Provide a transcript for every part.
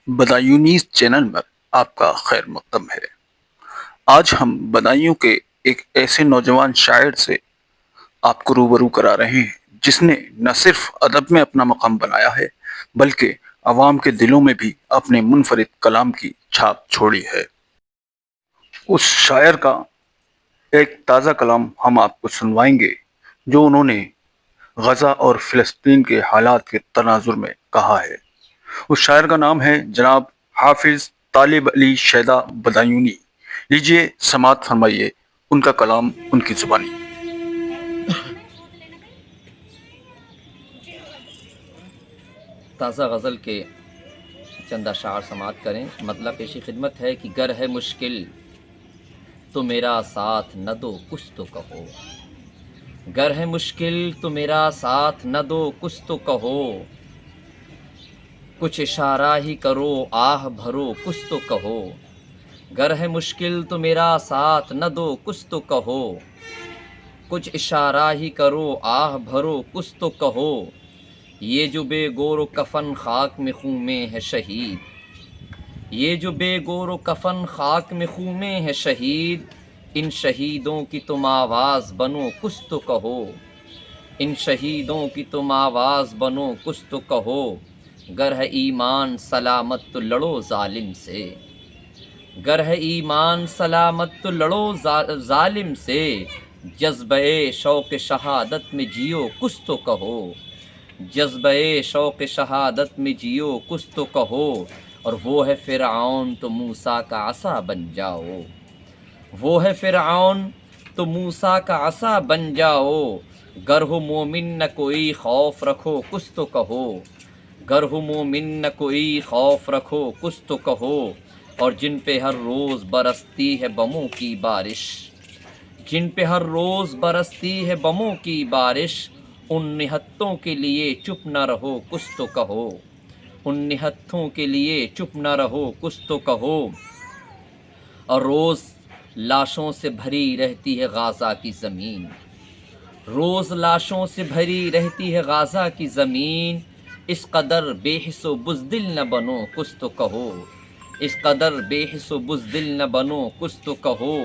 Budaun news channel پر آپ کا خیر مقدم ہے۔ آج ہم بدایوں کے ایک ایسے نوجوان شاعر سے آپ کو روبرو کرا رہے ہیں جس نے نہ صرف ادب میں اپنا مقام بنایا ہے بلکہ عوام کے دلوں میں بھی اپنے منفرد کلام کی چھاپ چھوڑی ہے۔ اس شاعر کا ایک تازہ کلام ہم آپ کو سنوائیں گے جو انہوں نے غزہ اور فلسطین کے حالات کے تناظر میں کہا ہے۔ اس شاعر کا نام ہے جناب حافظ طالب علی شیدہ بدایونی۔ لیجئے سماعت فرمائیے ان کا کلام ان کی زبانی۔ تازہ غزل کے چند اشعار سماعت کریں۔ مطلب پیشی خدمت ہے کہ گر ہے مشکل تو میرا ساتھ نہ دو کچھ تو کہو، گر ہے مشکل تو میرا ساتھ نہ دو کچھ تو کہو، کچھ اشارہ ہی کرو آہ بھرو کچھ تو کہو، گر ہے مشکل تو میرا ساتھ نہ دو کچھ تو کہو، کچھ اشارہ ہی کرو آہ بھرو کچھ تو کہو، یہ جو بے گور و کفن خاک میں خون میں ہے شہید، یہ جو بے گور و کفن خاک میں خون میں ہے شہید، ان شہیدوں کی تم آواز بنو کچھ تو کہو، ان شہیدوں کی تم آواز بنو کچھ تو کہو، گر ہے ایمان سلامت تو لڑو ظالم سے، گر ہے ایمان سلامت تو لڑو ظالم سے، جذبہ شوق شہادت میں جیو کچھ تو کہو، جذبہ شوق شہادت میں جیو کچھ تو کہو، اور وہ ہے فرعون تو موسیٰ کا عصا بن جاؤ، وہ ہے فرعون تو موسیٰ کا عصا بن جاؤ، گر ہو مومن نہ کوئی خوف رکھو کچھ تو کہو، گر ہو مومن نہ کوئی خوف رکھو کچھ تو کہو، اور جن پہ ہر روز برستی ہے بموں کی بارش، جن پہ ہر روز برستی ہے بموں کی بارش، ان نہتوں کے لیے چپ نہ رہو کچھ تو کہو، ان نہتوں کے لیے چپ نہ رہو کچھ تو کہو، اور روز لاشوں سے بھری رہتی ہے غازہ کی زمین، روز لاشوں سے بھری رہتی ہے غازہ کی زمین، اس قدر بے حس و بزدل نہ بنو کچھ تو کہو، اس قدر بے حس و بزدل نہ بنو کچھ تو کہو،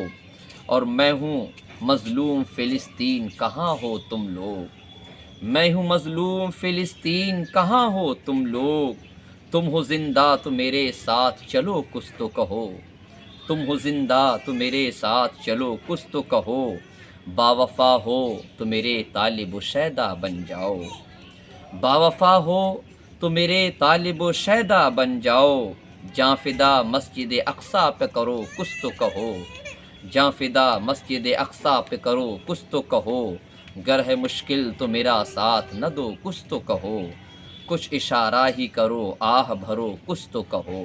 اور میں ہوں مظلوم فلسطین کہاں ہو تم لوگ، میں ہوں مظلوم فلسطین کہاں ہو تم لوگ، تم ہو زندہ تو میرے ساتھ چلو کچھ تو کہو، تم ہو زندہ تو میرے ساتھ چلو کچھ تو کہو، باوفا ہو تو میرے طالب و شیدا بن جاؤ، باوفا ہو تو میرے طالب و شیدا بن جاؤ، جاں فدا مسجد اقصیٰ پہ کرو کچھ تو کہو، جاں فدا مسجد اقصیٰ پہ کرو کچھ تو کہو، گر ہے مشکل تو میرا ساتھ نہ دو کچھ تو کہو، کچھ اشارہ ہی کرو آہ بھرو کچھ تو کہو۔